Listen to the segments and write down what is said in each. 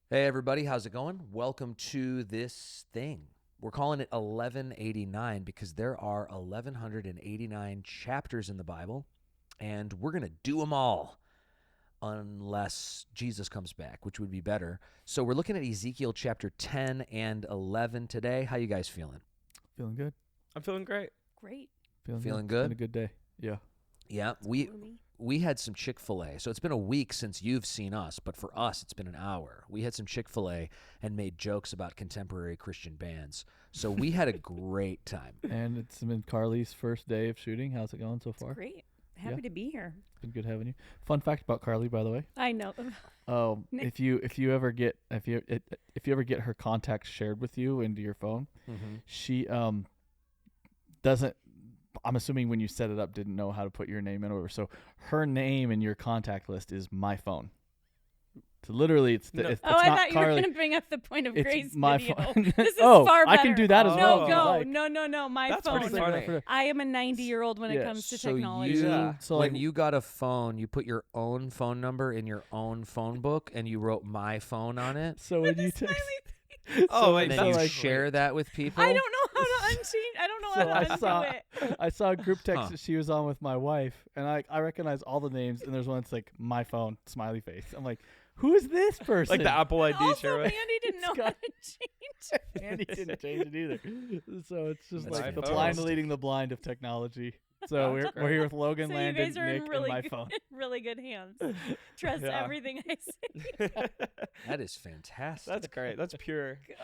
Hey, everybody, how's it going? Welcome to this thing. We're calling it 1189 because there are 1189 chapters in the Bible, and we're going to do them all unless Jesus comes back, which would be better. So we're looking at Ezekiel chapter 10 and 11 today. How you guys feeling? Feeling good. I'm feeling great. Great. Feeling It's good? been a good day. Yeah. Yeah, we had some Chick-fil-A. So it's been a week since you've seen us, but for us, it's been an hour. We had some Chick-fil-A and made jokes about contemporary Christian bands. So we had a great time. And it's been Carly's first day of shooting. How's it going so far? Great. Happy to be here. It's been good having you. Fun fact about Carly, by the way. I know. If you ever get her contacts shared with you into your phone, she doesn't. I'm assuming when you set it up, didn't know how to put your name in or so. Her name in your contact list is my phone. So literally, it's I not thought you were Carly. going to bring up the point of It's grace my video. phone. This is Oh, far better. I can do that as well No, if you go. like. No. My That's phone. pretty funny. I am a 90-year-old when it Yeah. comes to So technology. you, So, when like- you got a phone, you put your own phone number in your own phone book, and you wrote my phone on it, So when With you a smiley text, Oh, so wait, and then that's you like- share that with people. I don't know how to unchange. I don't know So how to undo it. I saw a group text Huh. that she was on with my wife, and I recognize all the names, and there's one that's like my phone, smiley face. I'm like, who is this person? Like the Apple ID Also, share. Mandy didn't know how Scott- to change. And he didn't change it either. So it's just That's like the fantastic. blind leading the blind of technology. So That's we're here with Logan, So you Landon, guys are Nick, in really and my good, phone. really good hands. Trust Yeah. everything I say. That is fantastic. That's great. That's pure. Gosh.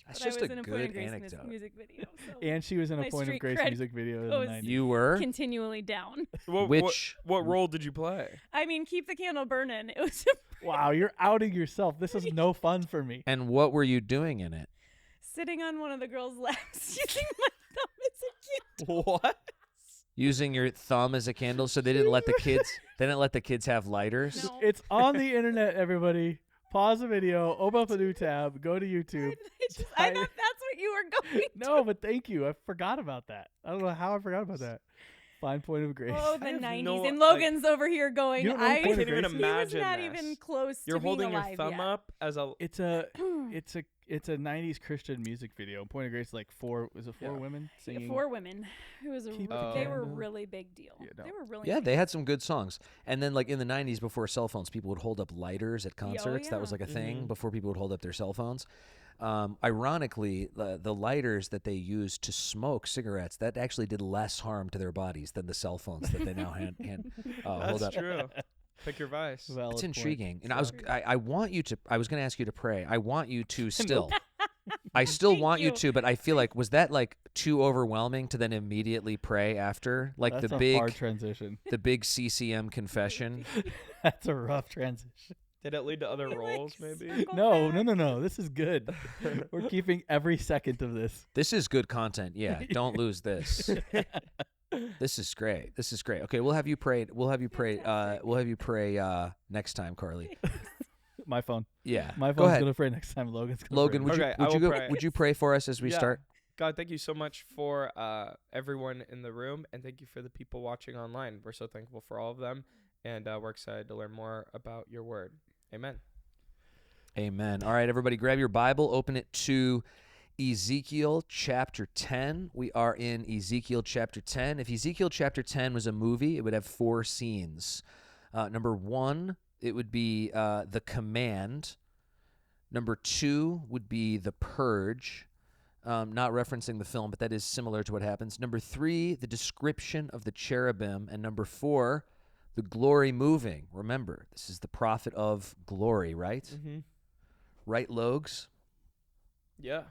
That's But just I was a in a Point good of Grace anecdote. music video. So And she was in a My Point of street Grace cred music video in goes the 90s. You were? continually down. What role did you play? I mean, keep the candle burning. It was Wow, you're outing yourself. This is no fun for me. And what were you doing in it? sitting on one of the girls' laps using my thumb as a candle. What? Using your thumb as a candle, so they didn't let the kids. They didn't let the kids have lighters. No. It's on the internet, everybody. Pause the video, open up a new tab, go to YouTube. I thought that's what you were going No, but thank you. I forgot about that. I don't know how I forgot about that. Fine Point of Grace. Oh, the I have 90s. no- and like- Logan's over here going, You don't know I Point of can't even Grace? he imagine was not this. even close You're to being holding your alive thumb yet. up as a. It's a 90s Christian music video. Point of Grace, like four Yeah. women singing. 4 women. It was a, Keep the they were candle. really big deal. Yeah, no. They were really Yeah, big. they had some good songs. And then, like in the '90s, before cell phones, people would hold up lighters at concerts. That was yeah. like a thing Mhm. before people would hold up their cell phones. Ironically, the lighters that they used to smoke cigarettes that actually did less harm to their bodies than the cell phones that they now hold That's up. true. Pick your vice. Valid It's point. intriguing, and Sorry. I want you to. I was going to ask you to pray. I want you to still. I Thank still want you you. to, but I feel like was that like too overwhelming to then immediately pray after, like That's the a big hard transition. the big CCM confession. That's a rough transition. Did it lead to other He, like, roles, maybe? circled No, back. no. This is good. We're keeping every second of this. This is good content. Yeah, don't lose this. This is great. This is great. Okay, we'll have you pray. We'll have you pray. We'll have you pray next time, Carly. My phone. Yeah. My Go phone's ahead. gonna pray next time. Logan's gonna Logan, pray. would Okay, you I would you will go, pray. would you pray for us as we Yeah. start? God, thank you so much for everyone in the room, and thank you for the people watching online. We're so thankful for all of them, and we're excited to learn more about your word. Amen. Amen. All right, everybody, grab your Bible, open it to Ezekiel chapter 10. We are in Ezekiel chapter 10. If Ezekiel chapter 10 was a movie, it would have 4 scenes. Number 1, it would be the command. Number 2 would be the purge. Not referencing the film, but that is similar to what happens. Number 3, the description of the cherubim. And number 4, the glory moving. Remember, this is the prophet of glory, right? Mm-hmm. Right, Logs? Yeah.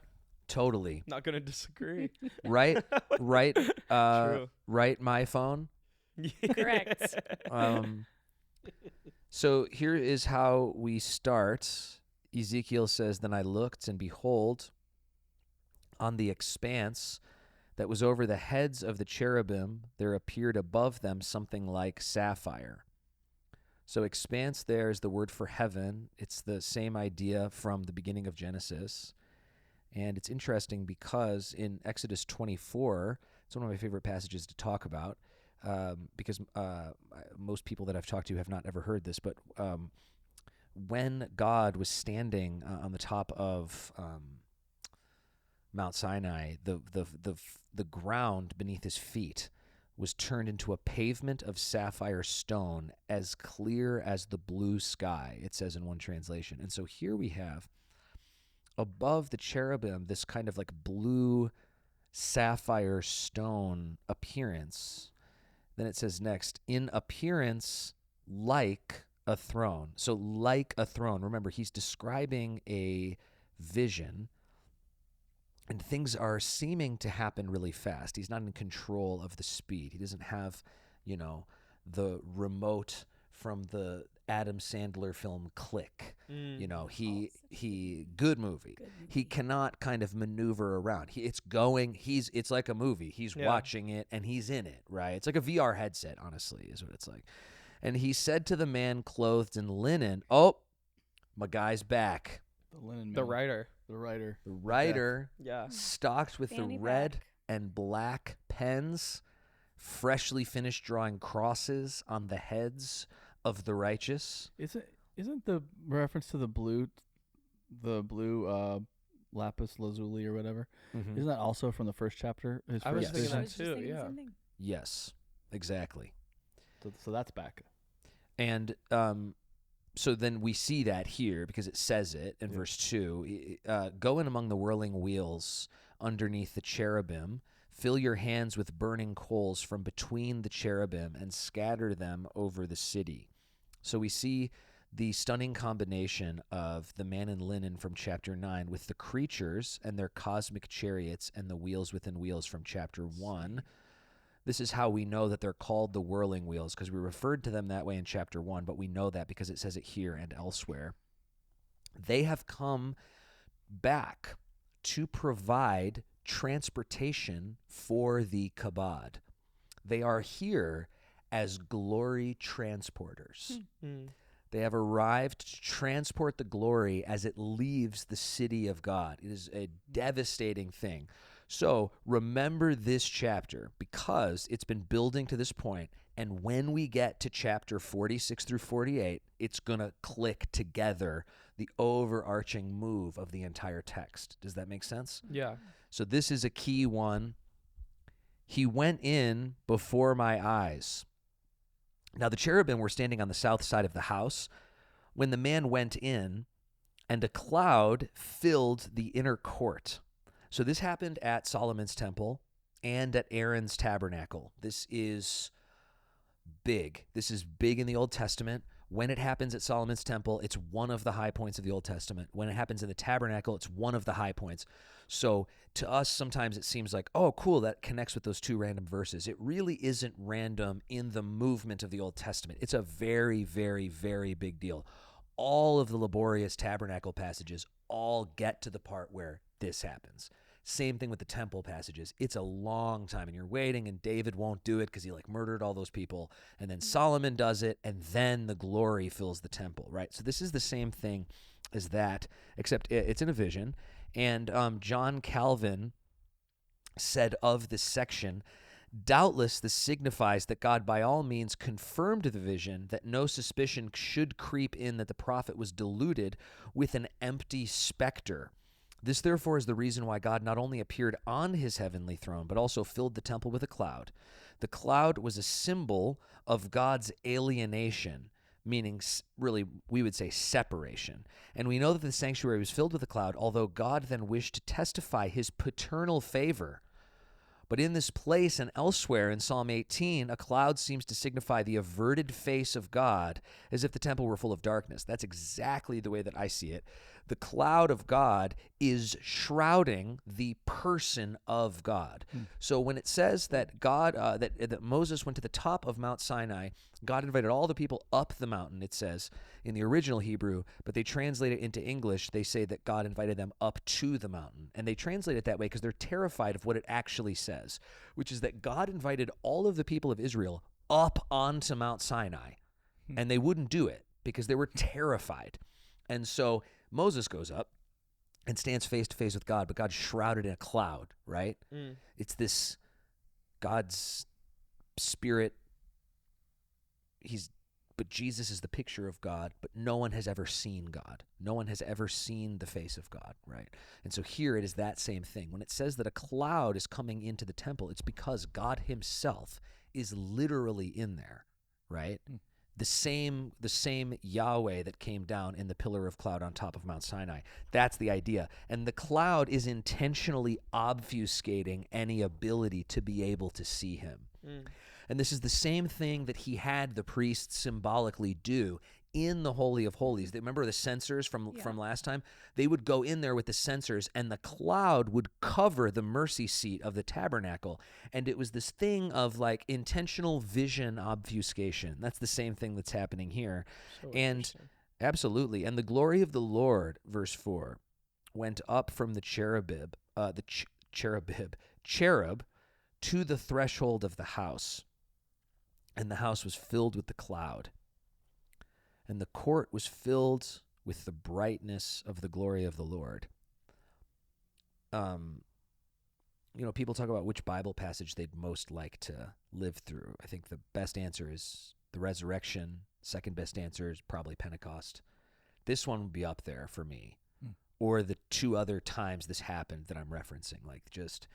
Totally. Not gonna disagree. Right, True. right, my phone. Correct. So here is how we start. Ezekiel says, "Then I looked, and behold, on the expanse that was over the heads of the cherubim, there appeared above them something like sapphire." So expanse there is the word for heaven. It's the same idea from the beginning of Genesis. And it's interesting because in Exodus 24, it's one of my favorite passages to talk about because most people that I've talked to have not ever heard this, but when God was standing on the top of Mount Sinai, the ground beneath his feet was turned into a pavement of sapphire stone as clear as the blue sky, it says in one translation. And so here we have above the cherubim this kind of like blue sapphire stone appearance. Then it says next, in appearance like a throne. So like a throne. Remember, he's describing a vision, and things are seeming to happen really fast. He's not in control of the speed. He doesn't have, the remote from the Adam Sandler film Click. He good movie. He cannot kind of maneuver around. It's like a movie. He's watching it and he's in it, right? It's like a VR headset, honestly, is what it's like. And he said to the man clothed in linen, "Oh, my guy's back." The linen man. The writer. The writer. The writer, Yeah. stocked with Fanny the red pack. and black pens, freshly finished drawing crosses on the heads of the righteous. Isn't the reference to the blue lapis lazuli or whatever? Mm-hmm. Isn't that also from the first chapter? His I was first thinking vision? I that was just too, thinking the yeah. same thing. Yes, exactly. So that's back. And so then we see that here because it says it in verse 2. Go in among the whirling wheels underneath the cherubim. Fill your hands with burning coals from between the cherubim and scatter them over the city. So we see the stunning combination of the man in linen from chapter 9 with the creatures and their cosmic chariots and the wheels within wheels from chapter 1. This is how we know that they're called the whirling wheels, because we referred to them that way in chapter 1, but we know that because it says it here and elsewhere. They have come back to provide transportation for the kabod. They are here as glory transporters. They have arrived to transport the glory as it leaves the city of God. It is a devastating thing. So remember this chapter because it's been building to this point, and when we get to chapter 46 through 48, it's going to click together the overarching move of the entire text. Does that make sense? Yeah. So this is a key one. He went in before my eyes. Now the cherubim were standing on the south side of the house when the man went in, and a cloud filled the inner court. So this happened at Solomon's temple and at Aaron's tabernacle. This is big. This is big in the Old Testament. When it happens at Solomon's temple, it's one of the high points of the Old Testament. When it happens in the tabernacle, it's one of the high points. So to us, sometimes it seems like, oh, cool, that connects with those two random verses. It really isn't random in the movement of the Old Testament. It's a very, very, very big deal. All of the laborious tabernacle passages all get to the part where this happens. Same thing with the temple passages. It's a long time, and you're waiting, and David won't do it because he murdered all those people, and then Solomon does it, and then the glory fills the temple, right? So this is the same thing as that, except it's in a vision. And John Calvin said of this section, doubtless this signifies that God by all means confirmed the vision, that no suspicion should creep in that the prophet was deluded with an empty specter. This, therefore, is the reason why God not only appeared on his heavenly throne, but also filled the temple with a cloud. The cloud was a symbol of God's alienation, meaning really, we would say separation. And we know that the sanctuary was filled with a cloud, although God then wished to testify his paternal favor. But in this place and elsewhere in Psalm 18, a cloud seems to signify the averted face of God, as if the temple were full of darkness. That's exactly the way that I see it. The cloud of God is shrouding the person of God. So when it says that God, that Moses went to the top of Mount Sinai, God invited all the people up the mountain, it says in the original Hebrew, but they translate it into English. They say that God invited them up to the mountain. And they translate it that way because they're terrified of what it actually says, which is that God invited all of the people of Israel up onto Mount Sinai, and they wouldn't do it because they were terrified. And so Moses goes up and stands face to face with God, but God's shrouded in a cloud, right? It's this God's spirit. He's but Jesus is the picture of God, but no one has ever seen God. No one has ever seen the face of God, right? And so here it is that same thing. When it says that a cloud is coming into the temple, it's because God himself is literally in there, right? The same Yahweh that came down in the pillar of cloud on top of Mount Sinai. That's the idea. And the cloud is intentionally obfuscating any ability to be able to see him. And this is the same thing that he had the priests symbolically do in the Holy of Holies. Remember the censers from last time? They would go in there with the censers, and the cloud would cover the mercy seat of the tabernacle. And it was this thing of like intentional vision obfuscation. That's the same thing that's happening here. So And interesting. absolutely. And the glory of the Lord, verse 4, went up from the cherub to the threshold of the house. And the house was filled with the cloud. And the court was filled with the brightness of the glory of the Lord. People talk about which Bible passage they'd most like to live through. I think the best answer is the resurrection. Second best answer is probably Pentecost. This one would be up there for me. Or the two other times this happened that I'm referencing, like just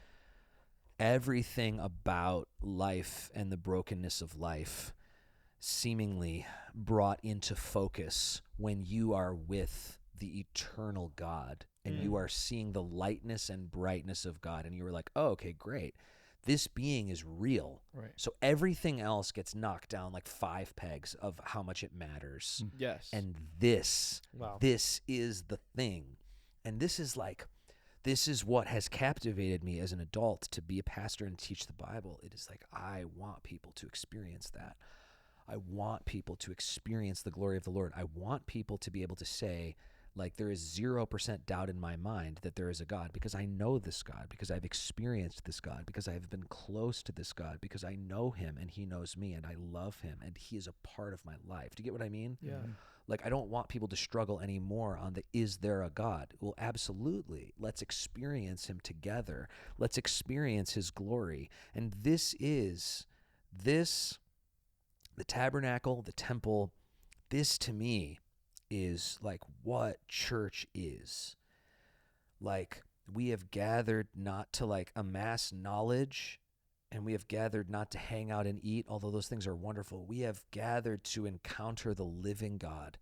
everything about life and the brokenness of life seemingly brought into focus when you are with the eternal God and you are seeing the lightness and brightness of God, and you were like, oh, okay, great. This being is real. Right. So everything else gets knocked down like 5 pegs of how much it matters. Yes. And this Wow. is the thing. And this is what has captivated me as an adult to be a pastor and teach the Bible. It is like, I want people to experience that. I want people to experience the glory of the Lord. I want people to be able to say, like, there is 0% doubt in my mind that there is a God, because I know this God, because I've experienced this God, because I've been close to this God, because I know him and he knows me and I love him and he is a part of my life. Do you get what I mean? Yeah. Like, I don't want people to struggle anymore on the, is there a God? Well, absolutely. Let's experience him together. Let's experience his glory. And the tabernacle, the temple, this to me is like what church is. Like, we have gathered not to like amass knowledge, and we have gathered not to hang out and eat, although those things are wonderful. We have gathered to encounter the living God.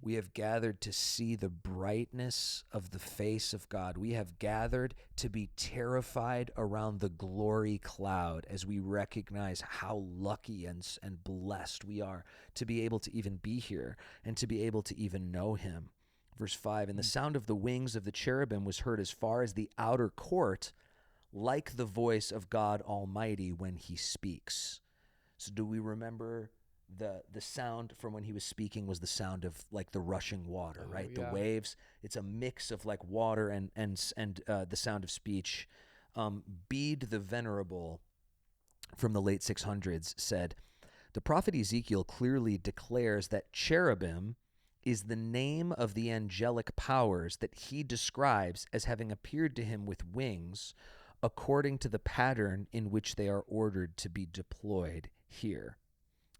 We have gathered to see the brightness of the face of God. We have gathered to be terrified around the glory cloud as we recognize how lucky and blessed we are to be able to even be here and to be able to even know him. Verse 5, and the sound of the wings of the cherubim was heard as far as the outer court, like the voice of God Almighty when he speaks. So do we remember the sound from when he was speaking was the sound of like the rushing water, right? yeah. The waves. It's a mix of like water and the sound of speech. Bede the Venerable from the late 600s said, the prophet Ezekiel clearly declares that cherubim is the name of the angelic powers that he describes as having appeared to him with wings, according to the pattern in which they are ordered to be deployed here.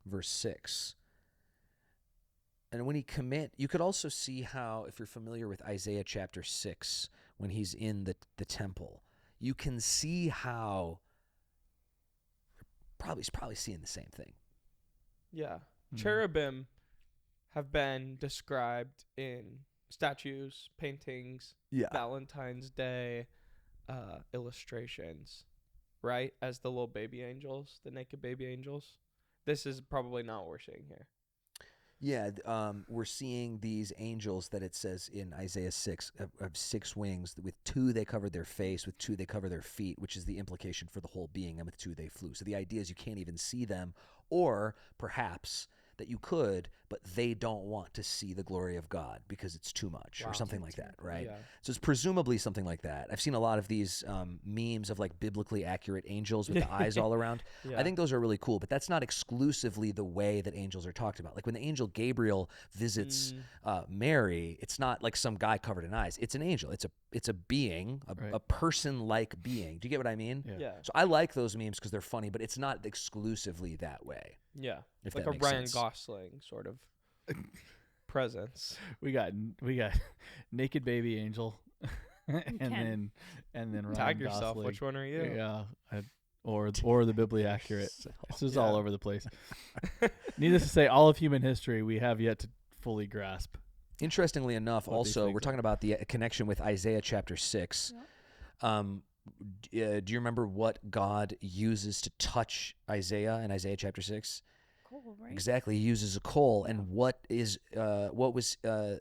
Verse 6. And when you could also see how, if you're familiar with Isaiah chapter 6, when he's in the temple, you can see how he's probably seeing the same thing. Yeah. Cherubim have been described in statues, paintings, Valentine's Day illustrations, right? As the little baby angels, the naked baby angels. This is probably not what we're seeing here. Yeah, we're seeing these angels that it says in Isaiah 6 of 6 wings. With 2 they covered their face, with 2 they cover their feet, which is the implication for the whole being, and with 2 they flew. So the idea is you can't even see them, or perhaps that you could, but they don't want to see the glory of God because it's too much or something like that, right? Yeah. So it's presumably something like that. I've seen a lot of these memes of like biblically accurate angels with the eyes all around. Yeah. I think those are really cool, but that's not exclusively the way that angels are talked about. Like when the angel Gabriel visits Mary, it's not like some guy covered in eyes. It's an angel. It's a being, a person-like being. Do you get what I mean? Yeah. So I like those memes because they're funny, but it's not exclusively that way. Yeah. If Like that a makes Ryan sense. Gosling sort of presence. We got naked baby angel, and Ken. then Ryan Tag yourself. Gosling. Which one are you? Yeah, or the biblically accurate. It's just all Yeah. over the place. Needless to say, all of human history we have yet to fully grasp. Interestingly enough, What these also, things we're talking about the connection with Isaiah chapter 6. Do you remember what God uses to touch Isaiah in Isaiah chapter 6? Cool, right? Exactly. He uses a coal. And what was the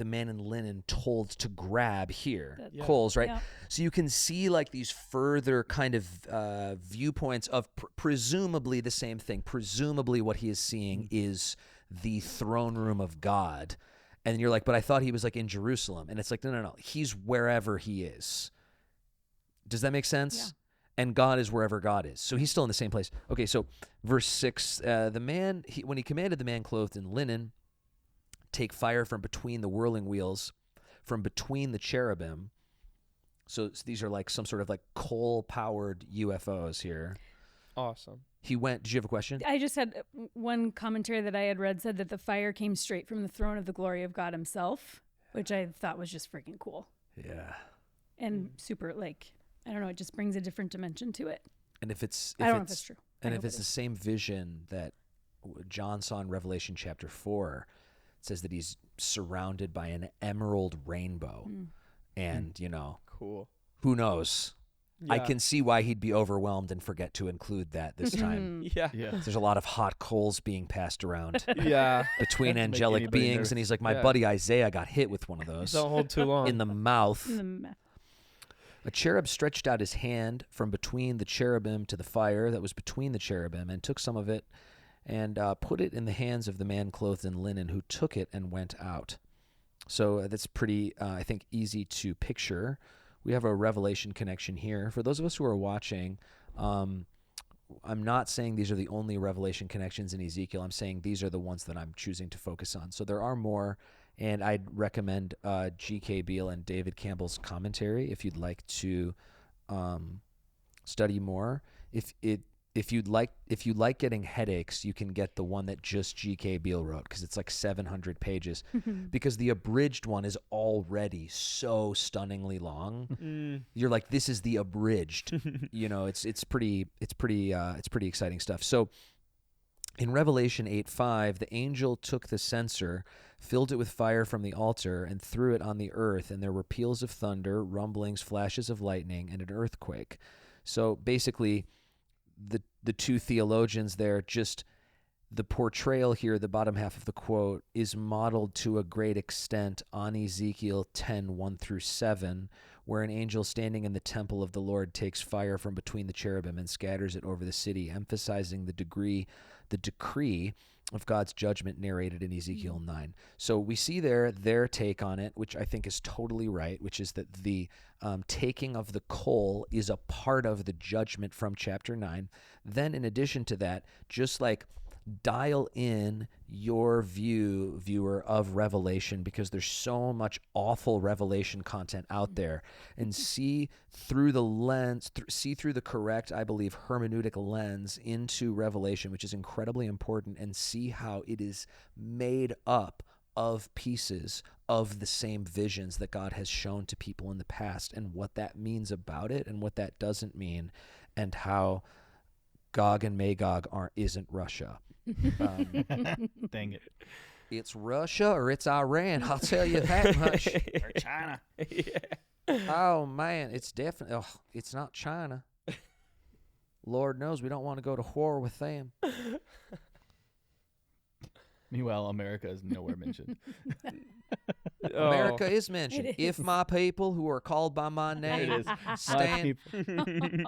man in linen told to grab here? That- Yeah. Coals, right? Yeah. So you can see like these further kind of viewpoints of presumably the same thing. Presumably what he is seeing is the throne room of God. And you're like, but I thought he was like in Jerusalem. And it's like, no. He's wherever he is. Does that make sense? Yeah. And God is wherever God is. So he's still in the same place. Okay, so verse 6, the man, when he commanded the man clothed in linen, take fire from between the whirling wheels, from between the cherubim. So these are like some sort of like coal-powered UFOs here. Awesome. He went, did you have a question? I just had one commentary that I had read said that the fire came straight from the throne of the glory of God himself, which I thought was just freaking cool Yeah. and super, like, I don't know, it just brings a different dimension to it. And if it's, I don't know if it's true. and I if hope it's it the is. same vision that John saw in Revelation chapter 4, it says that he's surrounded by an emerald rainbow. And, you know, Cool. who knows? I Yeah. can see why he'd be overwhelmed and forget to include that this time. Yeah. Yeah. There's a lot of hot coals being passed around Yeah. between Make angelic anybody beings. nervous. And he's like, my Yeah. buddy Isaiah got hit with one of those Don't hold too long. in the mouth. In the mouth. A cherub stretched out his hand from between the cherubim to the fire that was between the cherubim and took some of it and put it in the hands of the man clothed in linen, who took it and went out. So that's pretty, I think, easy to picture. We have a Revelation connection here. For those of us who are watching, I'm not saying these are the only Revelation connections in Ezekiel. I'm saying these are the ones that I'm choosing to focus on. So there are more, and I'd recommend G.K. Beale and David Campbell's commentary if you'd like to study more. If you like getting headaches, you can get the one that just G.K. Beale wrote, because it's like 700 pages. Because the abridged one is already so stunningly long. You're like, this is the abridged. You know, it's pretty exciting stuff. So in Revelation 8:5, the angel took the censer, filled it with fire from the altar, and threw it on the earth, and there were peals of thunder, rumblings, flashes of lightning, and an earthquake. So basically, the two theologians there, just the portrayal here, the bottom half of the quote, is modeled to a great extent on Ezekiel 10:1-7, where an angel standing in the temple of the Lord takes fire from between the cherubim and scatters it over the city, emphasizing the decree of God's judgment narrated in Ezekiel 9. So we see there their take on it, which I think is totally right, which is that the taking of the coal is a part of the judgment from chapter 9. Then in addition to that, just like dial in your viewer of Revelation, because there's so much awful Revelation content out there, and see through the lens, see through the correct, I believe, hermeneutic lens into Revelation, which is incredibly important, and see how it is made up of pieces of the same visions that God has shown to people in the past, and what that means about it and what that doesn't mean, and how Gog and Magog isn't Russia. Dang it. It's Russia or it's Iran. I'll tell you that much. Or China. Oh man, it's definitely. Oh, it's not China. Lord knows we don't want to go to war with them. Meanwhile, America is nowhere mentioned. Oh. America is mentioned. It If is. my people who are called by my It name is. My stand. people.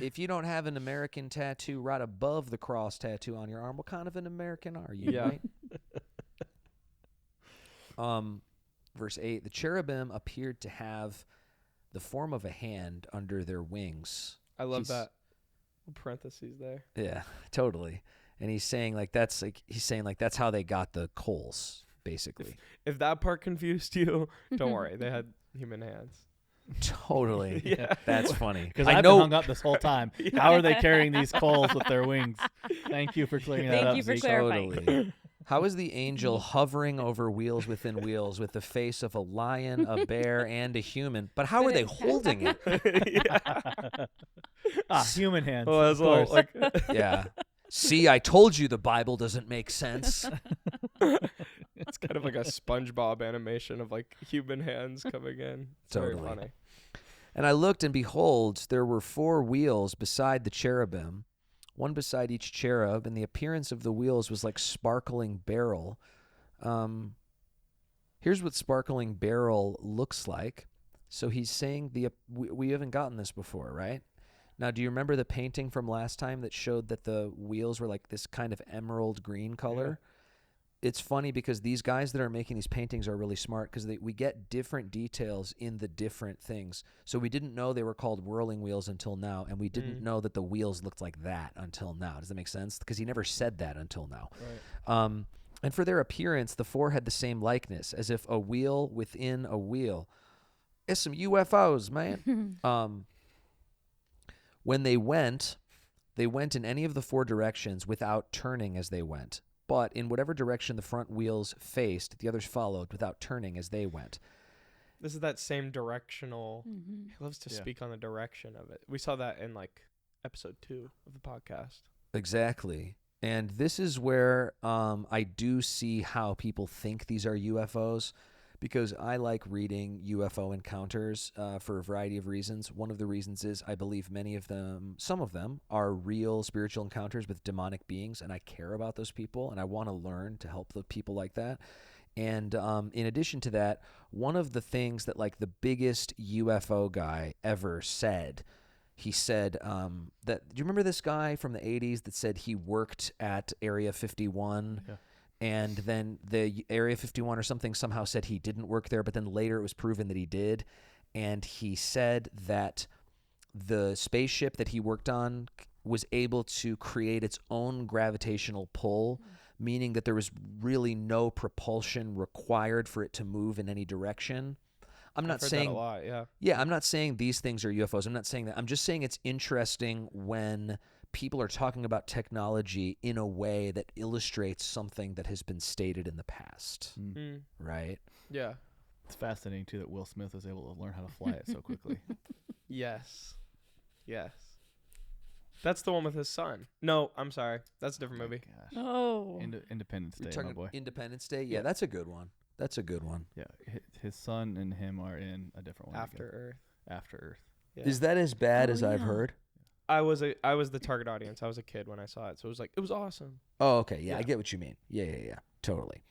If you don't have an American tattoo right above the cross tattoo on your arm, what kind of an American are you? Yeah. Right? Verse 8, the cherubim appeared to have the form of a hand under their wings. I love He's- that. Parentheses there. Yeah, totally. And he's saying that's how they got the coals, basically. If that part confused you, don't worry. They had human hands. Totally. Yeah. That's funny. Because I I've been know. hung up this whole time. How are they carrying these coals with their wings? Thank you for clearing that Thank up, you for Zeke. clarifying. Totally. How is the angel hovering over wheels within wheels with the face of a lion, a bear, and a human? But how are they holding it? Human hands. Well, of as well, course. like Yeah. See, I told you the Bible doesn't make sense. it's kind of like a SpongeBob animation of like human hands coming in. It's very Totally. funny. And I looked, and behold, there were 4 wheels beside the cherubim, one beside each cherub, and the appearance of the wheels was like sparkling beryl. Here's what sparkling beryl looks like. So he's saying we haven't gotten this before, right? Now, do you remember the painting from last time that showed that the wheels were like this kind of emerald green color? It's funny because these guys that are making these paintings are really smart because we get different details in the different things. So we didn't know they were called whirling wheels until now, and we didn't know that the wheels looked like that until now. Does that make sense? Because he never said that until now. Right. And for their appearance, the 4 had the same likeness, as if a wheel within a wheel. It's some UFOs, man. When they went in any of the 4 directions without turning as they went. But in whatever direction the front wheels faced, the others followed without turning as they went. This is that same directional. Mm-hmm. He loves to Yeah. speak on the direction of it. We saw that in like episode 2 of the podcast. Exactly. And this is where I do see how people think these are UFOs, because I like reading UFO encounters for a variety of reasons. One of the reasons is I believe some of them are real spiritual encounters with demonic beings, and I care about those people, and I want to learn to help the people like that. And in addition to that, one of the things that like the biggest UFO guy ever said, he said that, do you remember this guy from the 80s that said he worked at Area 51? Yeah. And then the Area 51 or something somehow said he didn't work there, but then later it was proven that he did. And he said that the spaceship that he worked on was able to create its own gravitational pull, meaning that there was really no propulsion required for it to move in any direction. I'm not I've heard saying that a lot. Yeah. Yeah, I'm not saying these things are UFOs. I'm not saying that. I'm just saying it's interesting when people are talking about technology in a way that illustrates something that has been stated in the past, right? Yeah. It's fascinating, too, that Will Smith was able to learn how to fly it so quickly. Yes. Yes. That's the one with his son. No, I'm sorry. That's a different movie. Gosh. Oh. Independence You're Day, my talking boy. Independence Day? Yeah, Yeah. that's a good one. That's a good one. Yeah, his son and him are in a different one. After Earth. After Earth. Yeah. Is that as bad Oh, as I've yeah. heard? I was the target audience. I was a kid when I saw it, so it was awesome. Oh, okay. Yeah, I Yeah. get what you mean. Yeah. Totally.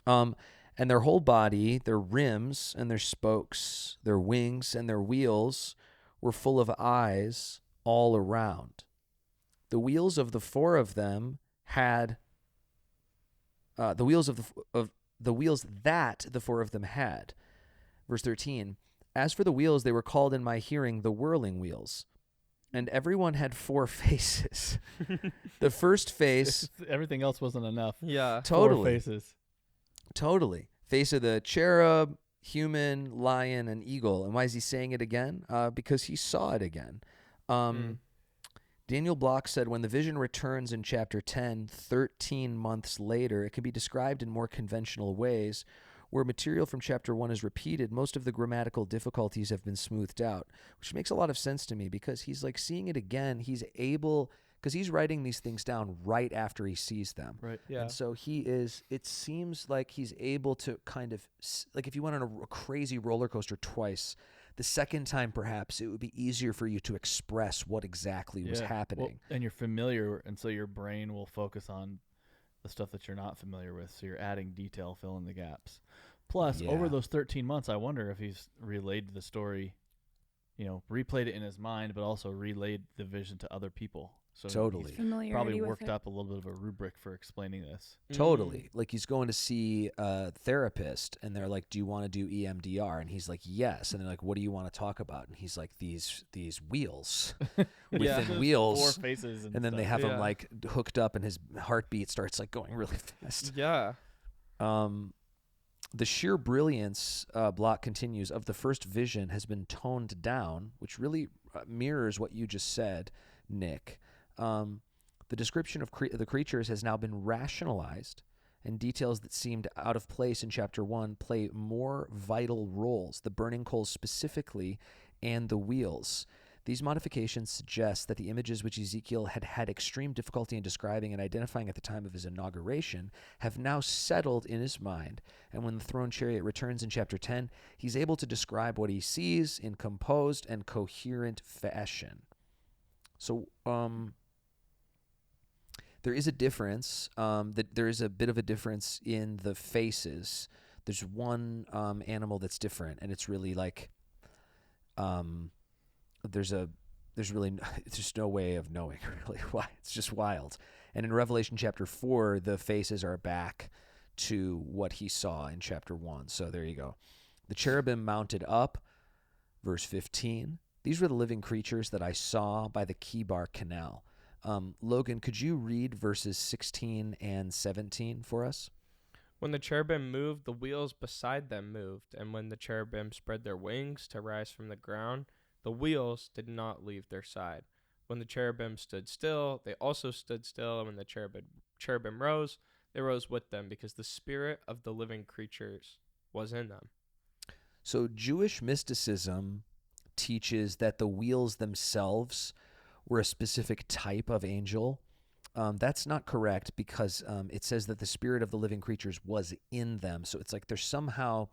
And their whole body, their rims and their spokes, their wings and their wheels were full of eyes all around. The wheels of the 4 of them had the wheels that the 4 of them had. Verse 13. As for the wheels, they were called in my hearing the whirling wheels. And everyone had 4 faces. The first face, Everything else wasn't enough. Yeah. totally. 4 faces. Totally. Face of the cherub, human, lion, and eagle. And why is he saying it again? Because he saw it again. Daniel Block said, when the vision returns in chapter 10, 13 months later, it can be described in more conventional ways. Where material from chapter 1 is repeated, most of the grammatical difficulties have been smoothed out, which makes a lot of sense to me because he's like seeing it again. He's able, because he's writing these things down right after he sees them. Right. Yeah. And so it seems like he's able to kind of, like if you went on a crazy roller coaster twice, the second time perhaps it would be easier for you to express what exactly was happening. Well, and you're familiar, and so your brain will focus on the stuff that you're not familiar with. So you're adding detail, fill in the gaps. Plus, over Yeah. those 13 months, I wonder if he's relayed the story, replayed it in his mind, but also relayed the vision to other people. So Totally. he's Familiarity probably with worked it. up a little bit of a rubric for explaining this. Totally. Like he's going to see a therapist and they're like, do you want to do EMDR? And he's like, yes. And they're like, what do you want to talk about? And he's like, these wheels within wheels. 4 faces. And then stuff. they have him Yeah. like hooked up and his heartbeat starts like going really fast. Yeah. The sheer brilliance, Block continues, of the first vision has been toned down, which really mirrors what you just said, Nick. The description of the creatures has now been rationalized, and details that seemed out of place in chapter 1 play more vital roles, the burning coals specifically and the wheels. These modifications suggest that the images which Ezekiel had had extreme difficulty in describing and identifying at the time of his inauguration have now settled in his mind, and when the throne chariot returns in chapter 10, he's able to describe what he sees in composed and coherent fashion. So, there is a difference. There is a bit of a difference in the faces. There's one animal that's different, and it's really like, there's just no way of knowing really why. It's just wild. And in Revelation chapter 4, the faces are back to what he saw in chapter 1. So there you go. The cherubim mounted up, verse 15. These were the living creatures that I saw by the Kibar Canal. Logan, could you read verses 16 and 17 for us? When the cherubim moved, the wheels beside them moved, and when the cherubim spread their wings to rise from the ground, the wheels did not leave their side. When the cherubim stood still, they also stood still, and when the cherubim rose, they rose with them, because the spirit of the living creatures was in them. So Jewish mysticism teaches that the wheels themselves were a specific type of angel. That's not correct, because it says that the spirit of the living creatures was in them. So it's like they're somehow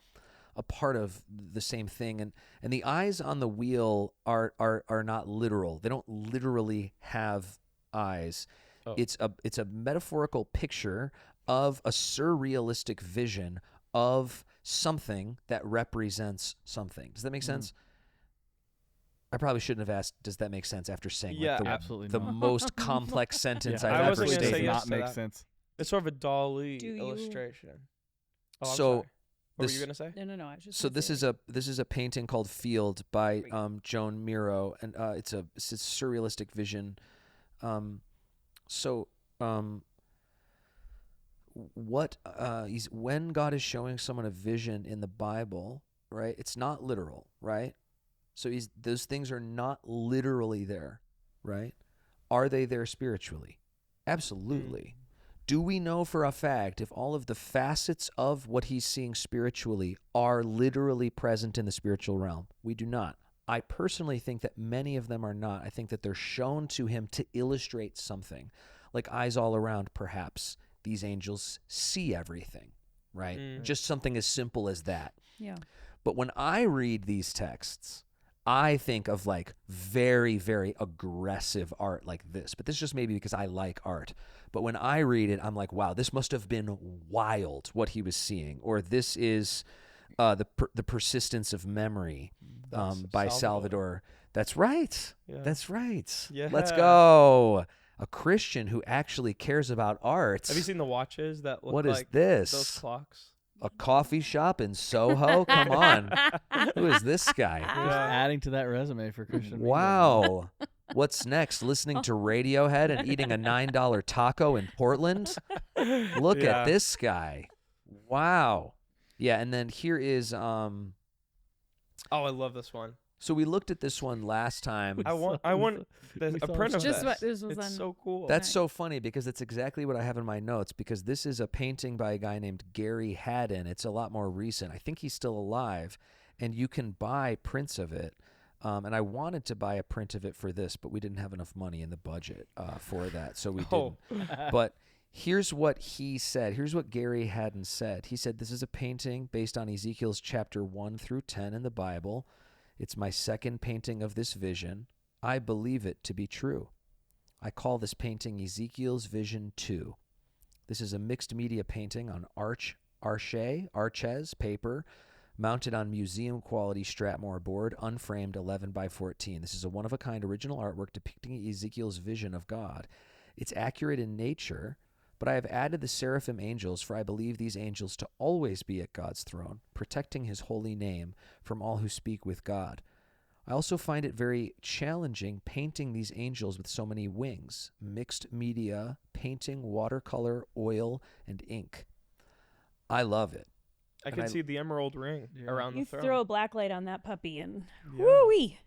a part of the same thing. And the eyes on the wheel are not literal. They don't literally have eyes. Oh. It's a metaphorical picture of a surrealistic vision of something that represents something. Does that make sense? I probably shouldn't have asked, does that make sense, after saying absolutely the not. most complex sentence Yeah, I've I ever wasn't gonna absolutely say stated. does yes not to make that. sense. It's sort of a Dali Do you- illustration. Oh, I'm So sorry. What were this- you gonna say? No. I was just So gonna this say, is a painting called Field by Joan Miro, and it's a surrealistic vision. When God is showing someone a vision in the Bible, right? It's not literal, right? So those things are not literally there, right? Are they there spiritually? Absolutely. Do we know for a fact if all of the facets of what he's seeing spiritually are literally present in the spiritual realm? We do not. I personally think that many of them are not. I think that they're shown to him to illustrate something, like eyes all around, perhaps. These angels see everything, right? Just something as simple as that. yeah. But when I read these texts, I think of like very, very aggressive art like this. But this is just maybe because I like art. But when I read it, I'm like, wow, this must have been wild what he was seeing. Or this is the Persistence of Memory by Salvador. That's right. Yeah. That's right. Yeah. Let's go. A Christian who actually cares about art. Have you seen the watches that look What is like this? those clocks? A coffee shop in Soho? Come on. Who is this guy? Just adding to that resume for Christian media. Wow. What's next? Listening to Radiohead and eating a $9 taco in Portland? Look Yeah. at this guy. Wow. Yeah, and then here is Oh, I love this one. so we looked at this one last time. I want a print of Just this. what this was It's on. so cool. That's so funny because it's exactly what I have in my notes, because this is a painting by a guy named Gary Haddon. It's a lot more recent. I think he's still alive, and you can buy prints of it. And I wanted to buy a print of it for this, but we didn't have enough money in the budget for that, so we didn't. But here's what he said. Here's what Gary Haddon said. He said, this is a painting based on Ezekiel's chapter 1 through 10 in the Bible. It's my second painting of this vision. I believe it to be true. I call this painting Ezekiel's Vision 2. This is a mixed media painting on Arches paper, mounted on museum-quality Strathmore board, unframed 11 by 14. This is a one-of-a-kind original artwork depicting Ezekiel's vision of God. It's accurate in nature, but I have added the seraphim angels, for I believe these angels to always be at God's throne, protecting his holy name from all who speak with God. I also find it very challenging painting these angels with so many wings, mixed media, painting, watercolor, oil, and ink. I love it. I And could see the emerald ring Yeah. around You the throne. throw a black light on that puppy and Yeah. woo-wee.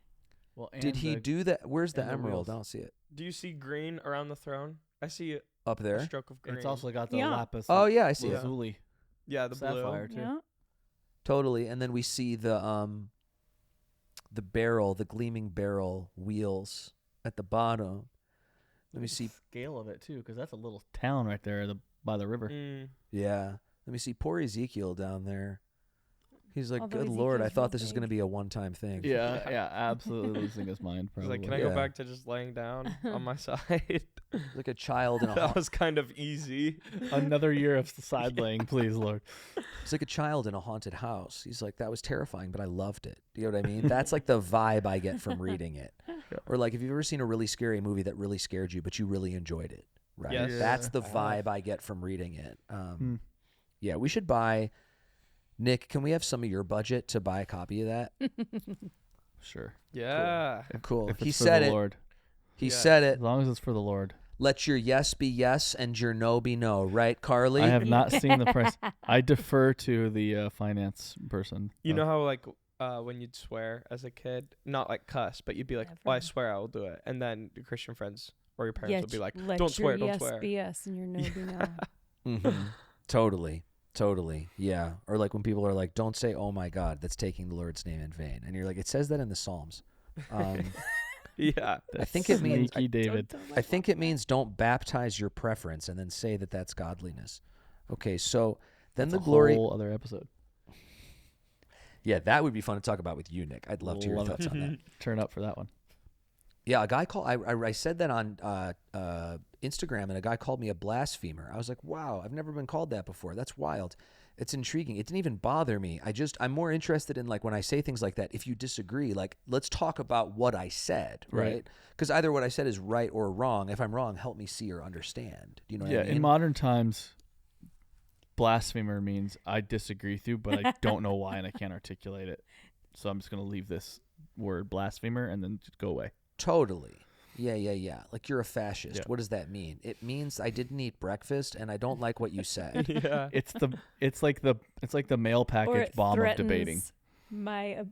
Well, Did he do that? Where's the and the emerald? wheels. I don't see it. Do you see green around the throne? I see Up a there? stroke of green. It's also got the Yeah. lapis. Oh, yeah, I see it. lazuli yeah, the sapphire blue. too. Yeah. Totally. And then we see the barrel, the gleaming barrel wheels at the bottom. Let me see. Scale of it too, because that's a little town right there by the river. Mm. Yeah. Let me see. Poor Ezekiel down there. He's like, Although good Lord, I Ezekiel's thought real this is big. going to be a one-time thing. Yeah, yeah, absolutely losing his mind. He's Probably. like, can I Yeah. go back to just laying down on my side? Like a child in a That was kind of easy. Another year of side laying, please, Lord. It's like a child in a haunted house. He's like, that was terrifying, but I loved it. You know what I mean? That's like the vibe I get from reading it. Or like, if you've ever seen a really scary movie that really scared you, but you really enjoyed it, right? Yes. That's the I have. vibe I get from reading it. Yeah, we should buy. Nick, can we have some of your budget to buy a copy of that? Sure. Yeah. Cool. If He it's for said the it. Lord. He Yeah. said it. As long as it's for the Lord. Let your yes be yes and your no be no, right, Carly? I have not seen the price. I defer to the finance person. You know how like when you'd swear as a kid, not like cuss, but you'd be like, "Oh, I Never. swear I will do it," and then your Christian friends or your parents Yeah, would be like, let "Don't swear, your don't yes swear." be yes and your no be no. Mhm. Totally. Yeah. Or like when people are like, don't say, oh my God, that's taking the Lord's name in vain. And you're like, it says that in the Psalms. Yeah. I think it means- Sneaky David. I think it means don't baptize your preference and then say that that's godliness. Okay, so then That's the glory. a whole other episode. Yeah, that would be fun to talk about with you, Nick. I'd love to hear your Love it. thoughts on that. Turn up for that one. Yeah, a guy called. I said that on Instagram, and a guy called me a blasphemer. I was like, wow, I've never been called that before. That's wild. It's intriguing. It didn't even bother me. I'm more interested in like when I say things like that. If you disagree, like let's talk about what I said, Right. right? Because either what I said is right or wrong. If I'm wrong, help me see or understand. Do you know what Yeah, I mean? in modern times, blasphemer means I disagree with you, but I don't know why and I can't articulate it. So I'm just going to leave this word blasphemer and then just go away. Totally. Yeah. Like you're a fascist. Yeah. What does that mean? It means I didn't eat breakfast and I don't like what you said. Yeah. It's like the mail Or package it bomb of debating. threatens my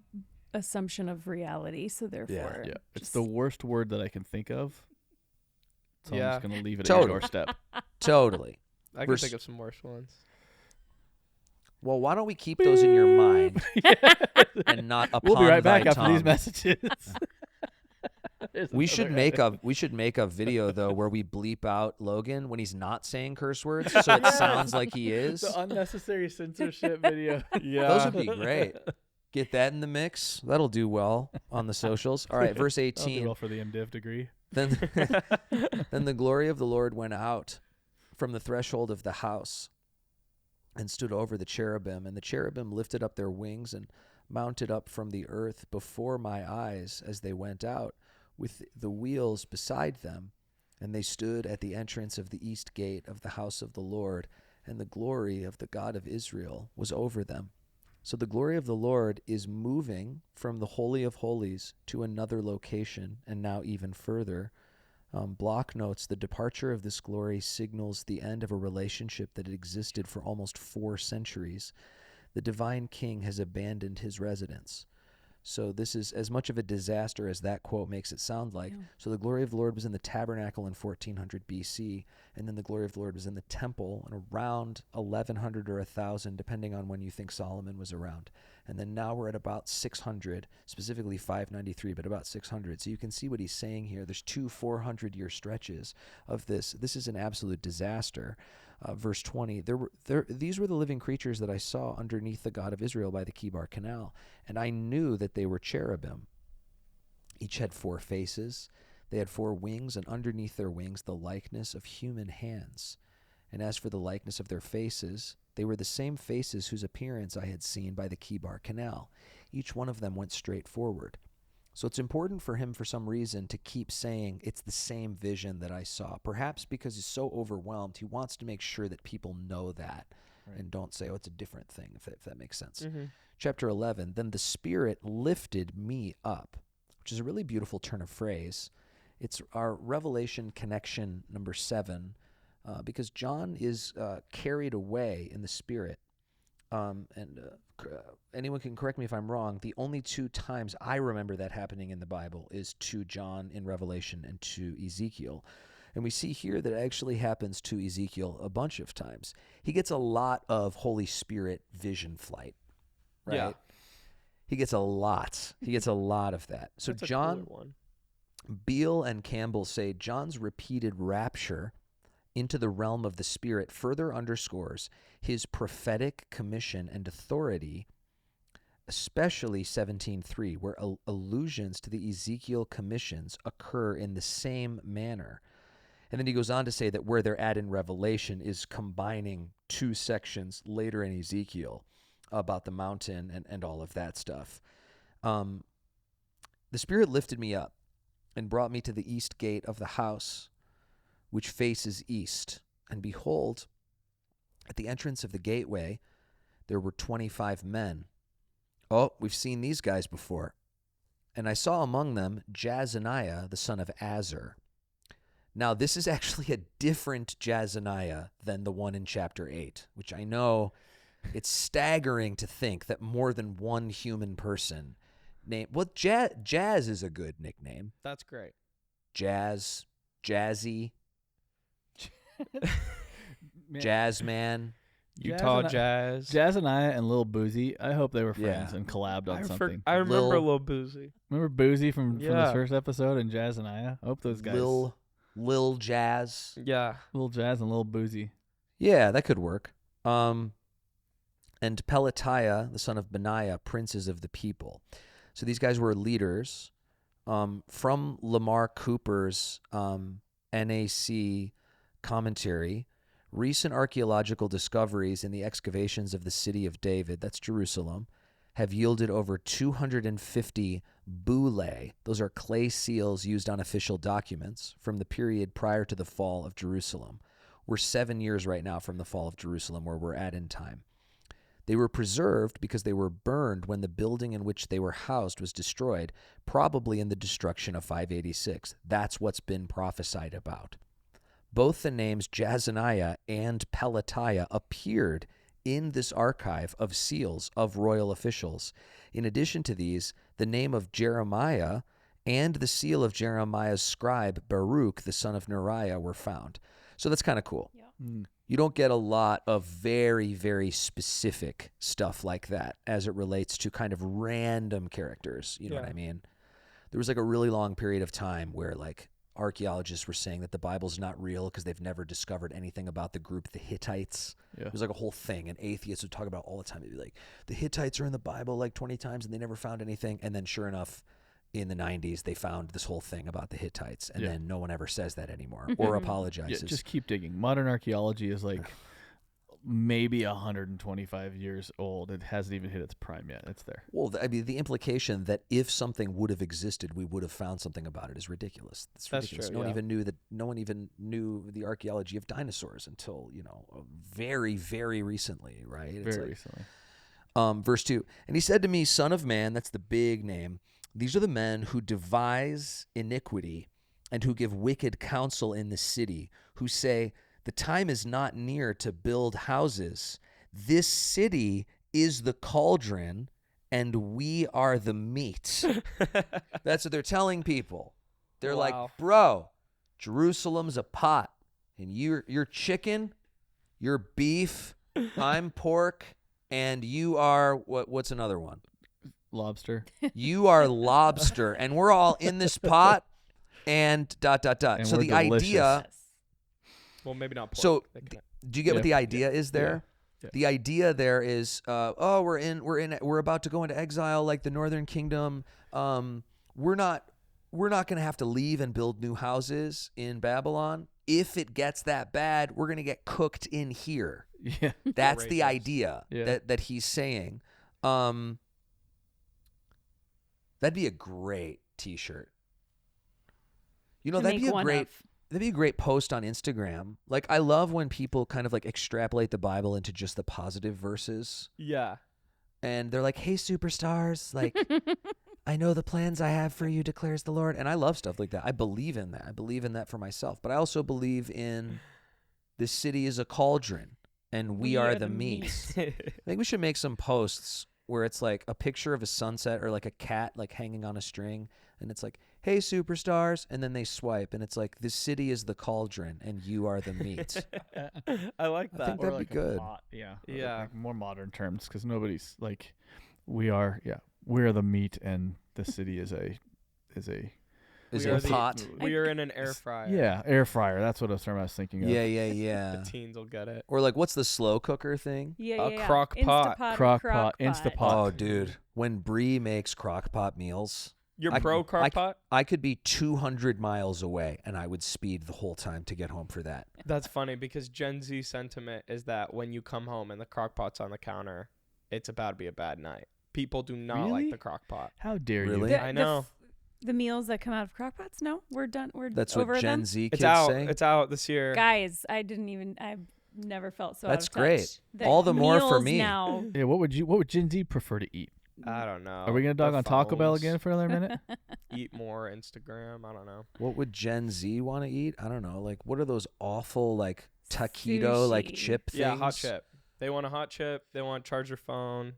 assumption of reality, so therefore, Yeah, it's just- the worst word that I can think of. So I'm Yeah. just going to leave it Totally. at your doorstep. Totally. I can Vers- think of some worse ones. Well, why don't we keep those in your mind and not upon We'll be right back thy after these tongue? messages. We should make a video though where we bleep out Logan when he's not saying curse words, so it sounds like he is. The unnecessary censorship video. Yeah. Those would be great. Get that in the mix. That'll do well on the socials. All right, verse That'll do 18. well for the MDiv degree. Then the glory of the Lord went out from the threshold of the house and stood over the cherubim, and the cherubim lifted up their wings and mounted up from the earth before my eyes as they went out, with the wheels beside them, and they stood at the entrance of the east gate of the house of the Lord, and the glory of the God of Israel was over them. So the glory of the Lord is moving from the Holy of Holies to another location, and now even further. Block notes the departure of this glory signals the end of a relationship that had existed for almost 4 centuries. The divine king has abandoned his residence. So this is as much of a disaster as that quote makes it sound like. Yeah. So the glory of the Lord was in the tabernacle in 1400 BC, and then the glory of the Lord was in the temple in around 1100 or 1000, depending on when you think Solomon was around. And then now we're at about 600, specifically 593, but about 600. So you can see what he's saying here. There's 2 400-year stretches of this. This is an absolute disaster. Verse 20, these were the living creatures that I saw underneath the God of Israel by the Kibar Canal, and I knew that they were cherubim. Each had 4 faces. They had 4 wings, and underneath their wings the likeness of human hands. And as for the likeness of their faces, they were the same faces whose appearance I had seen by the Kibar Canal. Each one of them went straight forward. So it's important for him, for some reason, to keep saying it's the same vision that I saw. Perhaps because he's so overwhelmed, he wants to make sure that people know that and don't say, oh, it's a different thing, if that makes sense. Mm-hmm. Chapter 11, then the Spirit lifted me up, which is a really beautiful turn of phrase. It's our Revelation connection number 7, because John is carried away in the Spirit anyone can correct me if I'm wrong, the only 2 times I remember that happening in the Bible is to John in Revelation and to Ezekiel. And we see here that it actually happens to Ezekiel a bunch of times. He gets a lot of Holy Spirit vision flight, right? Yeah. He gets a lot. He gets a lot of that. So That's a John, cooler one. Beale and Campbell say John's repeated rapture into the realm of the Spirit further underscores his prophetic commission and authority, especially 17:3, where allusions to the Ezekiel commissions occur in the same manner. And then he goes on to say that where they're at in Revelation is combining 2 sections later in Ezekiel about the mountain and all of that stuff. The Spirit lifted me up and brought me to the east gate of the house, which faces east. And behold, at the entrance of the gateway, there were 25 men. Oh, we've seen these guys before. And I saw among them Jazaniah, the son of Azur. Now, this is actually a different Jazaniah than the one in chapter 8, which I know it's staggering to think that more than one human person named... Well, Jazz is a good nickname. That's great. Jazz, Jazzy, Man, Jazzman. Utah Jazz. Jazaniah and Lil Boozy. I hope they were Yeah. friends and collabed on something. I remember Lil- Lil Boozy. Remember Boozy from the Yeah. first episode and Jazaniah? I hope those guys. Lil Jazz. Yeah. Lil Jazz and Lil Boozy. Yeah, that could work. And Pelatiah, the son of Benaiah, princes of the people. So these guys were leaders. From Lamar Cooper's NAC commentary, recent archaeological discoveries in the excavations of the city of David, that's Jerusalem, have yielded over 250 boule. Those are clay seals used on official documents from the period prior to the fall of Jerusalem. We're 7 years right now from the fall of Jerusalem, where we're at in time. They were preserved because they were burned when the building in which they were housed was destroyed, probably in the destruction of 586. That's what's been prophesied about. Both the names Jazaniah and Pelatiah appeared in this archive of seals of royal officials. In addition to these, the name of Jeremiah and the seal of Jeremiah's scribe Baruch, the son of Neriah, were found. So that's kind of cool. Yeah. You don't get a lot of very, very specific stuff like that as it relates to kind of random characters. You know what I mean? There was like a really long period of time where like archaeologists were saying that the Bible's not real because they've never discovered anything about the group, the Hittites. Yeah. It was like a whole thing, and atheists would talk about it all the time. They'd be like, the Hittites are in the Bible like 20 times and they never found anything. And then sure enough, in the 90s, they found this whole thing about the Hittites, and then no one ever says that anymore or apologizes. Yeah, just keep digging. Modern archaeology is like maybe 125 years old. It hasn't even hit its prime yet. It's there. Well, I mean, the implication that if something would have existed, we would have found something about it is ridiculous. It's That's ridiculous. true, No one yeah. even knew that. No one even knew the archaeology of dinosaurs until very, very recently, right? It's Very like, recently. Verse 2, and he said to me, Son of man, that's the big name, these are the men who devise iniquity and who give wicked counsel in the city, who say, the time is not near to build houses. This city is the cauldron, and we are the meat. That's what they're telling people. They're like, bro, Jerusalem's a pot, and you're chicken, you're beef, I'm pork, and you are, what's another one? Lobster. You are lobster, and we're all in this pot, and ... And so we're the delicious. idea... Yes. Well, maybe not pork. So, They can- do you get what the idea is there? Yeah. The idea there is, we're about to go into exile like the Northern Kingdom. We're not going to have to leave and build new houses in Babylon. If it gets that bad, we're going to get cooked in here. Yeah. That's the Outrageous. idea Yeah. that he's saying. That'd be a great T-shirt. You know, To that'd be make a one great. of. That'd be a great post on Instagram. Like, I love when people kind of like extrapolate the Bible into just the positive verses. Yeah. And they're like, hey, superstars, like, I know the plans I have for you, declares the Lord. And I love stuff like that. I believe in that. I believe in that for myself. But I also believe in this city is a cauldron, and we are the meat. I think we should make some posts where it's like a picture of a sunset or like a cat like hanging on a string, and it's like, hey, superstars, and then they swipe, and it's like, the city is the cauldron, and you are the meat. I like I that. think Or that'd like be good. a pot, yeah. Or Yeah. like more modern terms, because nobody's like, we're the meat, and the city is a Is We it are a the- pot? We are in an air fryer. yeah, air fryer. That's what I was thinking of. Yeah, yeah. The teens will get it. Or like, what's the slow cooker thing? Yeah, A yeah. crock pot. Instapot or Crock crock pot, Instapot. Oh, dude, when Bree makes crock pot meals, Your I- pro crock pot? I could be 200 miles away, and I would speed the whole time to get home for that. That's funny because Gen Z sentiment is that when you come home and the crock pot's on the counter, it's about to be a bad night. People do not Really? like the crock pot. How dare Really? you? I know. The meals that come out of crock pots? No, we're done. We're That's over what Gen them. Z kids It's out. say. It's out this year. Guys, I've never felt so That's out of great. touch. All the more for meals me. Now, Yeah, what would Gen Z prefer to eat? I don't know. Are we gonna dog Their on Taco Bell phones, again for another minute? Eat more Instagram. I don't know. What would Gen Z want to eat? I don't know. Like, what are those awful like taquito like Sushi. chip things? Yeah, hot chip. They want a hot chip. They want to charge their phone.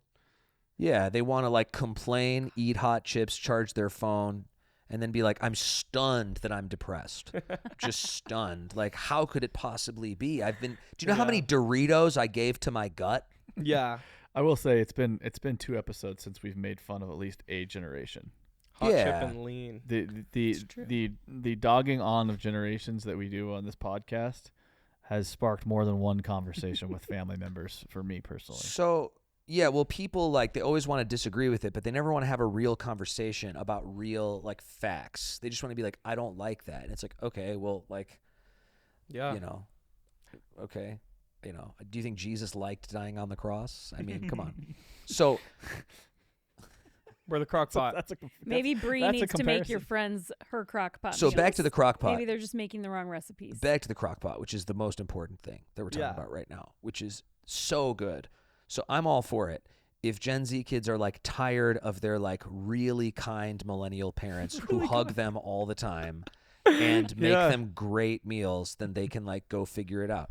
Yeah, they want to like complain, eat hot chips, charge their phone, and then be like, I'm stunned that I'm depressed. Just stunned. Like, how could it possibly be? Do you know how many Yeah. Doritos I gave to my gut? Yeah. I will say it's been 2 episodes since we've made fun of at least a generation. Hot Yeah. chip and lean. It's true. The dogging on of generations that we do on this podcast has sparked more than one conversation with family members for me personally. So, yeah, well, people like, they always want to disagree with it, but they never want to have a real conversation about real like facts. They just want to be like, I don't like that. And it's like, okay, well, like, Yeah. you know, okay. You know, do you think Jesus liked dying on the cross? I mean, come on. So, We're the crock pot. maybe Bree that's a needs to make your comparison. friends her crock pot. so back to the meals. crock pot. Maybe they're just making the wrong recipes. Back to the crock pot, which is the most important thing that we're talking Yeah. about right now, which is so good. So I'm all for it. If Gen Z kids are like tired of their like really kind millennial parents who hug them all the time and make Yeah. them great meals, then they can like go figure it out.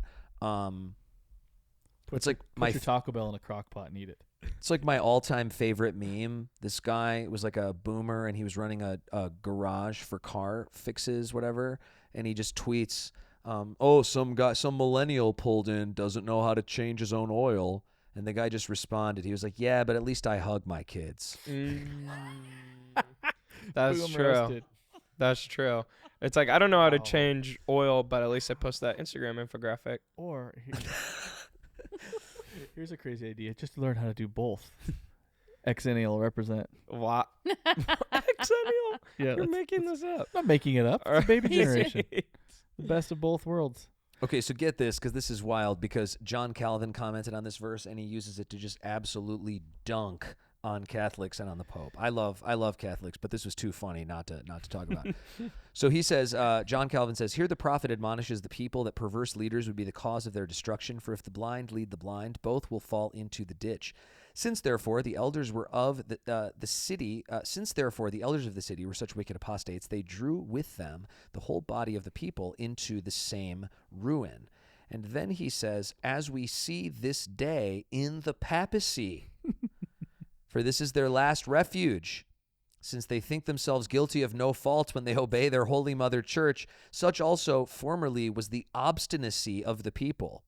It's like Put your Taco Bell in a crock pot and eat it. It's like my all-time favorite meme. This guy was like a boomer, and he was running a garage for car fixes, whatever. And he just tweets, some millennial pulled in, doesn't know how to change his own oil. And the guy just responded. He was like, yeah, but at least I hug my kids. That's Boom true. roasted. That's true. It's like, I don't know how to Wow. change oil, but at least I post that Instagram infographic. Or here's a crazy idea: just learn how to do both. Exennial represent. What? Exennial? Yeah, You're that's- making this up. I'm not making it up. It's a baby generation. The best of both worlds. Okay, so get this, because this is wild, because John Calvin commented on this verse, and he uses it to just absolutely dunk on Catholics and on the Pope. I love Catholics, but this was too funny not to talk about. So he says, John Calvin says, here the prophet admonishes the people that perverse leaders would be the cause of their destruction, for if the blind lead the blind, both will fall into the ditch. Since therefore the elders were of the city, the elders of the city were such wicked apostates, they drew with them the whole body of the people into the same ruin. And then he says, as we see this day in the papacy, for this is their last refuge, since they think themselves guilty of no fault when they obey their holy mother church, such also formerly was the obstinacy of the people.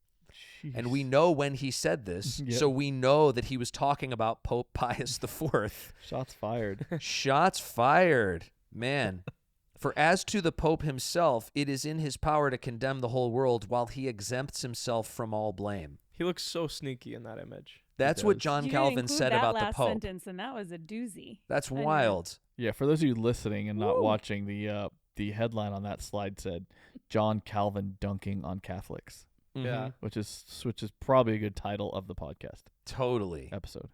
And we know when he said this, Yep. so we know that he was talking about Pope Pius IV. Shots fired. Shots fired. Man. For as to the Pope himself, it is in his power to condemn the whole world while he exempts himself from all blame. He looks so sneaky in that image. That's what does. John You Calvin didn't include said that about the last Pope. sentence, and that was a doozy. That's I know. wild. Yeah, for those of you listening and not Woo. watching, the headline on that slide said John Calvin dunking on Catholics, Yeah. which is probably a good title of the podcast Totally. episode.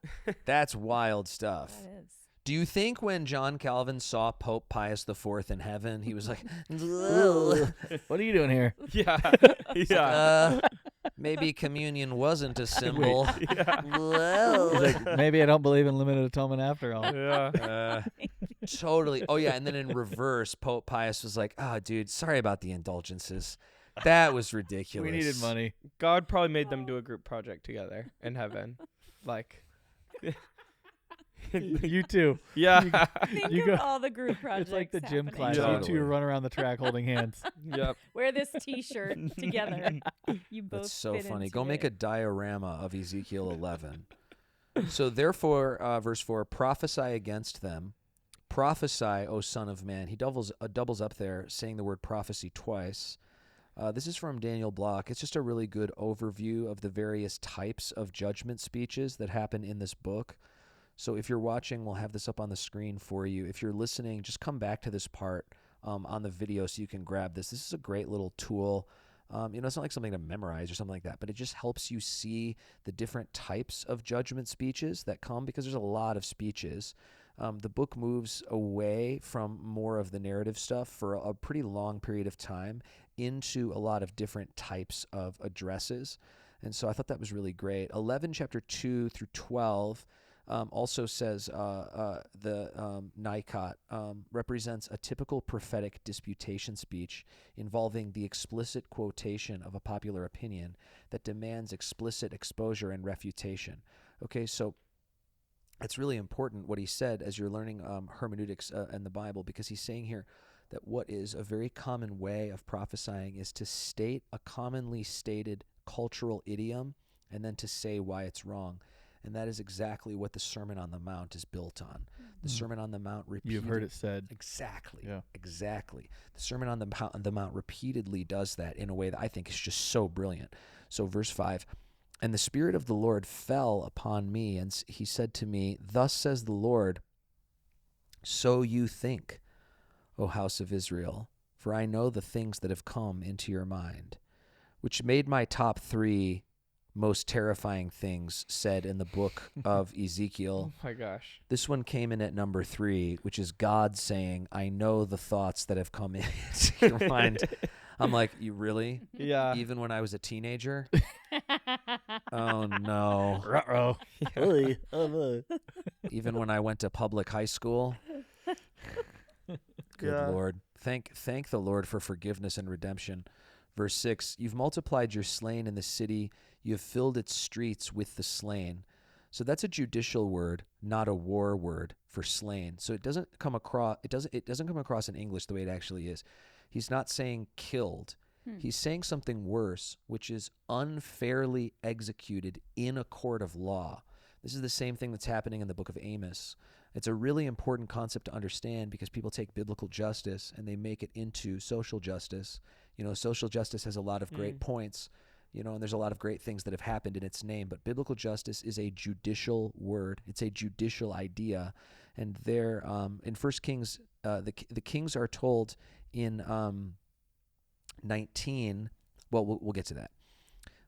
That's wild stuff. That is. Do you think when John Calvin saw Pope Pius IV in heaven, he was like, "Ugh, What are you doing here? Yeah. Yeah. maybe communion wasn't a symbol. Yeah. He's like, maybe I don't believe in limited atonement after all. Yeah. Totally. Oh, yeah. And then in reverse, Pope Pius was like, oh, dude, sorry about the indulgences. That was ridiculous. We needed money. God probably made them do a group project together in heaven. Like, You too. yeah. Think You of go- all the group projects. It's like the gym happening. class. Yeah. You two run around the track holding hands. Yep. Wear this T-shirt together. You both. That's so fit funny. into Go make a it. diorama of Ezekiel 11. So therefore, verse 4, prophesy against them. Prophesy, O son of man. He doubles up there, saying the word prophecy twice. This is from Daniel Block. It's just a really good overview of the various types of judgment speeches that happen in this book. So if you're watching, we'll have this up on the screen for you. If you're listening, just come back to this part on the video so you can grab this. This is a great little tool. It's not like something to memorize or something like that, but it just helps you see the different types of judgment speeches that come, because there's a lot of speeches. The book moves away from more of the narrative stuff for a pretty long period of time into a lot of different types of addresses. And so I thought that was really great. 11, chapter 2 through 12 also says the Nikot represents a typical prophetic disputation speech involving the explicit quotation of a popular opinion that demands explicit exposure and refutation. Okay, so it's really important what he said as you're learning hermeneutics in the Bible, because he's saying here that what is a very common way of prophesying is to state a commonly stated cultural idiom and then to say why it's wrong. And that is exactly what the Sermon on the Mount is built on. The Sermon on the Mount repeatedly... You've heard it said. Exactly. Yeah. Exactly. The Sermon on the Mount repeatedly does that in a way that I think is just so brilliant. So verse 5, and the Spirit of the Lord fell upon me, and he said to me, thus says the Lord, so you think, O house of Israel, for I know the things that have come into your mind, which made my top 3 most terrifying things said in the book of Ezekiel. Oh my gosh. This one came in at number 3, which is God saying, I know the thoughts that have come into your mind. I'm like, you really? Yeah. Even when I was a teenager? Oh, no. Ruh-roh. Even when I went to public high school? Good Yeah. Lord. Thank the Lord for forgiveness and redemption. Verse 6, you've multiplied your slain in the city. You have filled its streets with the slain. So that's a judicial word, not a war word for slain. So it doesn't come across in English the way it actually is. He's not saying killed. He's saying something worse, which is unfairly executed in a court of law. This is the same thing that's happening in the book of Amos. It's a really important concept to understand, because people take biblical justice and they make it into social justice. Social justice has a lot of great points, and there's a lot of great things that have happened in its name, but biblical justice is a judicial word. It's a judicial idea. And there, in 1 Kings, the kings are told in 19, we'll get to that.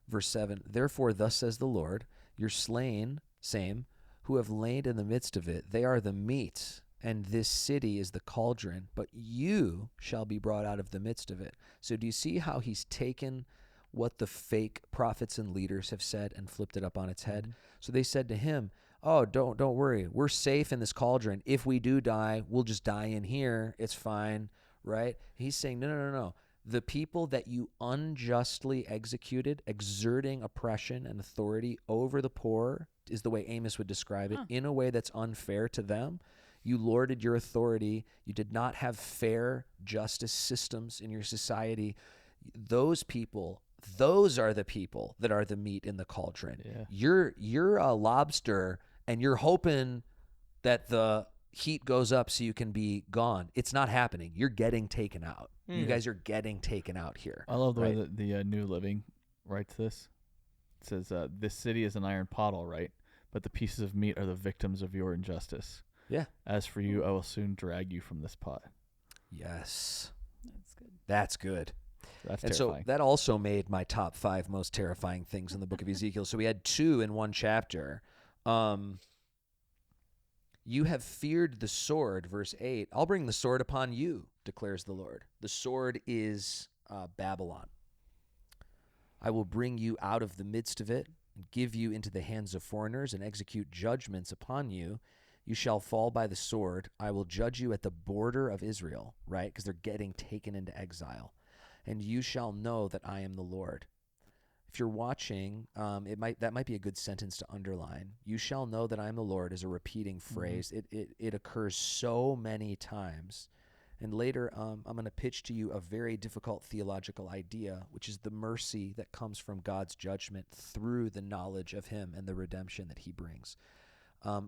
Verse 7, therefore thus says the Lord, your slain, same, who have lain in the midst of it, they are the meat, and this city is the cauldron, but you shall be brought out of the midst of it. So do you see how he's taken what the fake prophets and leaders have said and flipped it up on its head? So they said to him, oh, don't worry. We're safe in this cauldron. If we do die, we'll just die in here. It's fine, right? He's saying, no. The people that you unjustly executed, exerting oppression and authority over the poor, is the way Amos would describe it, in a way that's unfair to them. You lorded your authority. You did not have fair justice systems in your society. Those people, those are the people that are the meat in the cauldron. Yeah. You're a lobster, and you're hoping that the heat goes up so you can be gone. It's not happening. You're getting taken out. You guys are getting taken out here. I love the right? way that the New Living writes this. It says, this city is an iron pot, all right, but the pieces of meat are the victims of your injustice. Yeah. As for you, I will soon drag you from this pot. Yes. That's good. That's good. That's And terrifying. so that also made my top 5 most terrifying things in the book of Ezekiel. So we had 2 in one chapter. You have feared the sword, verse 8. I'll bring the sword upon you, declares the Lord. The sword is Babylon. I will bring you out of the midst of it, and give you into the hands of foreigners, and execute judgments upon you. You shall fall by the sword. I will judge you at the border of Israel, right? Because they're getting taken into exile. and you shall know that I am the Lord. If you're watching, that might be a good sentence to underline. You shall know that I am the Lord is a repeating phrase. It occurs so many times. And later, I'm going to pitch to you a very difficult theological idea, which is the mercy that comes from God's judgment through the knowledge of him and the redemption that he brings.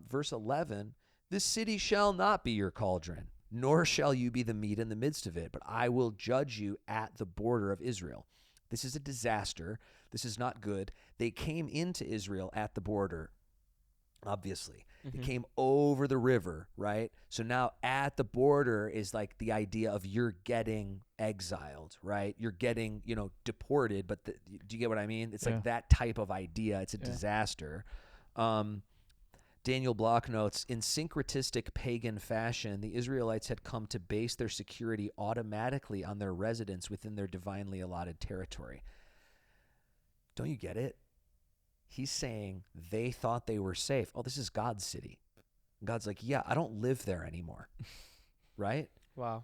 Verse 11, this city shall not be your cauldron, nor shall you be the meat in the midst of it, but I will judge you at the border of Israel. This is a disaster. This is not good. They came into Israel at the border, obviously. They came over the river, right? So now at the border is like the idea of you're getting exiled, right? You're getting, deported, but do you get what I mean? It's like that type of idea. It's a disaster. Daniel Block notes, in syncretistic pagan fashion, the Israelites had come to base their security automatically on their residence within their divinely allotted territory. Don't you get it? He's saying they thought they were safe. Oh, this is God's city. God's like, yeah, I don't live there anymore. Right? Wow.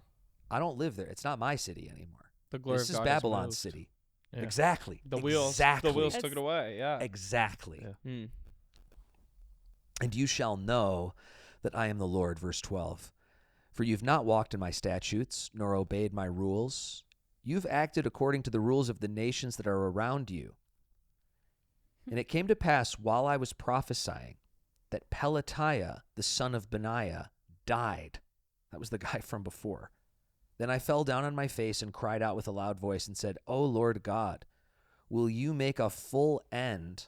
I don't live there. It's not my city anymore. The glory This of is God has Babylon's moved. city. Yeah. Exactly. The wheels took it away. Yeah. Exactly. Yeah. And you shall know that I am the Lord, verse 12. For you've not walked in my statutes, nor obeyed my rules. You've acted according to the rules of the nations that are around you. And it came to pass while I was prophesying that Pelatiah, the son of Benaiah, died. That was the guy from before. Then I fell down on my face and cried out with a loud voice and said, O Lord God, will you make a full end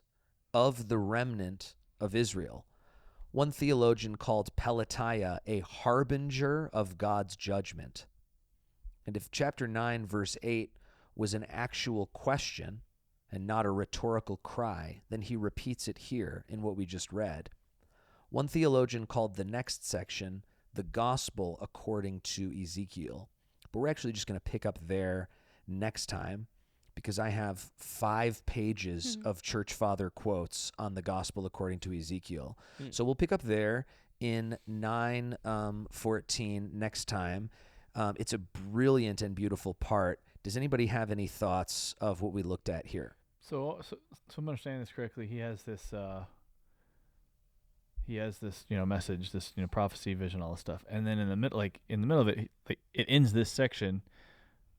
of the remnant of Israel? One theologian called Pelatiah a harbinger of God's judgment. And if chapter 9, verse 8 was an actual question and not a rhetorical cry, then he repeats it here in what we just read. One theologian called the next section the gospel according to Ezekiel. But we're actually just going to pick up there next time because I have 5 pages of church father quotes on the gospel according to Ezekiel. So we'll pick up there in 9:14 next time. It's a brilliant and beautiful part. Does anybody have any thoughts of what we looked at here? So I'm understanding this correctly. He has this message, this prophecy, vision, all this stuff, and then in the middle of it, it ends this section,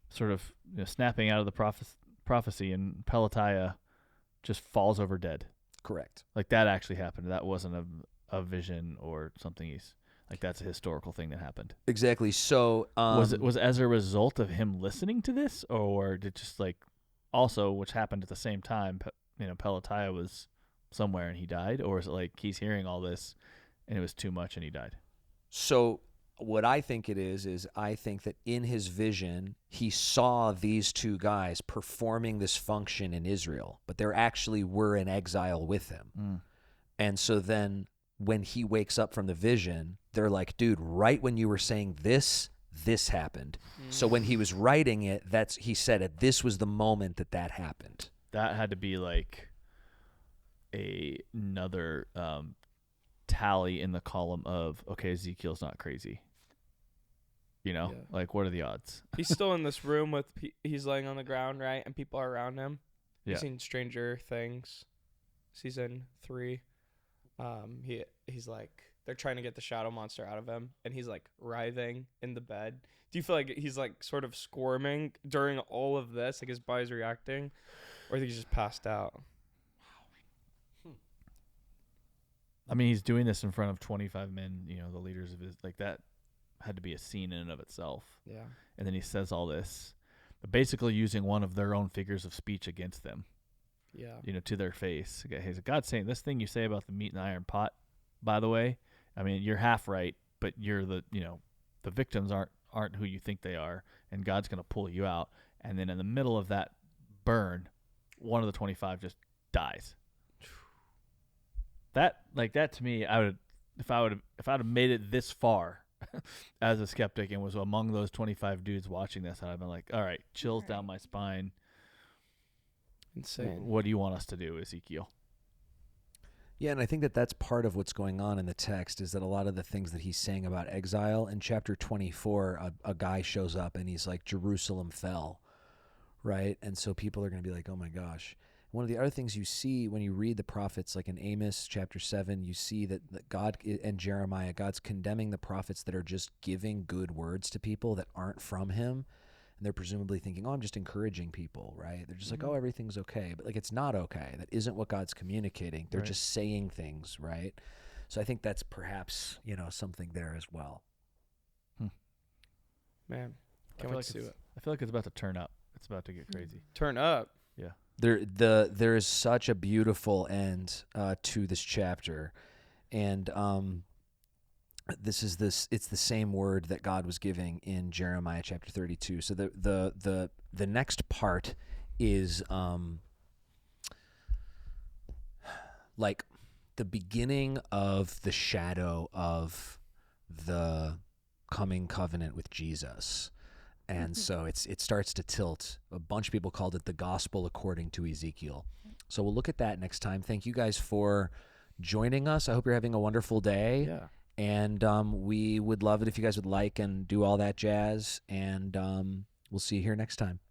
sort of snapping out of the prophecy, and Pelatiah just falls over dead. Correct. Like that actually happened. That wasn't a vision or something. That's a historical thing that happened. Exactly. So was it as a result of him listening to this, or did just also, which happened at the same time, Pelatiah was somewhere and he died, or is it like he's hearing all this and it was too much and he died? So what I think it is I think that in his vision, he saw these 2 guys performing this function in Israel, but they actually were in exile with him. And so then when he wakes up from the vision, they're like, dude, right when you were saying this happened. So when he was writing it, he said it. This was the moment that happened. That had to be like another tally in the column of, okay, Ezekiel's not crazy. What are the odds? He's still in this room with, he's laying on the ground, right? And people are around him. Yeah. He's seen Stranger Things, season 3. He's like, they're trying to get the shadow monster out of him, and he's like writhing in the bed. Do you feel like he's like sort of squirming during all of this, like his body's reacting, or do you think he's just passed out? I mean, he's doing this in front of 25 men, the leaders of his, that had to be a scene in and of itself. Yeah. And then he says all this, basically using one of their own figures of speech against them. Yeah. To their face. He's God's saying, this thing you say about the meat in the iron pot, by the way, I mean, you're half right, but you're the victims aren't who you think they are, and God's going to pull you out. And then in the middle of that burn, one of the 25 just dies. That to me, if I'd have made it this far as a skeptic and was among those 25 dudes watching this, I'd have been like, all right, chills down my spine. Insane. What do you want us to do, Ezekiel? Yeah, and I think that's part of what's going on in the text is that a lot of the things that he's saying about exile, in chapter 24, a guy shows up and he's like, Jerusalem fell, right? And so people are going to be like, oh my gosh. One of the other things you see when you read the prophets, like in Amos chapter 7, you see that God and Jeremiah, God's condemning the prophets that are just giving good words to people that aren't from him. And they're presumably thinking, oh, I'm just encouraging people, right? They're just like, oh, everything's okay. But like, it's not okay. That isn't what God's communicating. They're just saying things, right? So I think that's perhaps, something there as well. Man, I can't feel wait to see it. I feel like it's about to turn up. It's about to get crazy. Turn up. Yeah. There is such a beautiful end to this chapter, and it's the same word that God was giving in Jeremiah chapter 32. So the next part is like the beginning of the shadow of the coming covenant with Jesus. And so it starts to tilt. A bunch of people called it the gospel according to Ezekiel. So we'll look at that next time. Thank you guys for joining us. I hope you're having a wonderful day. Yeah. And we would love it if you guys would like and do all that jazz. And we'll see you here next time.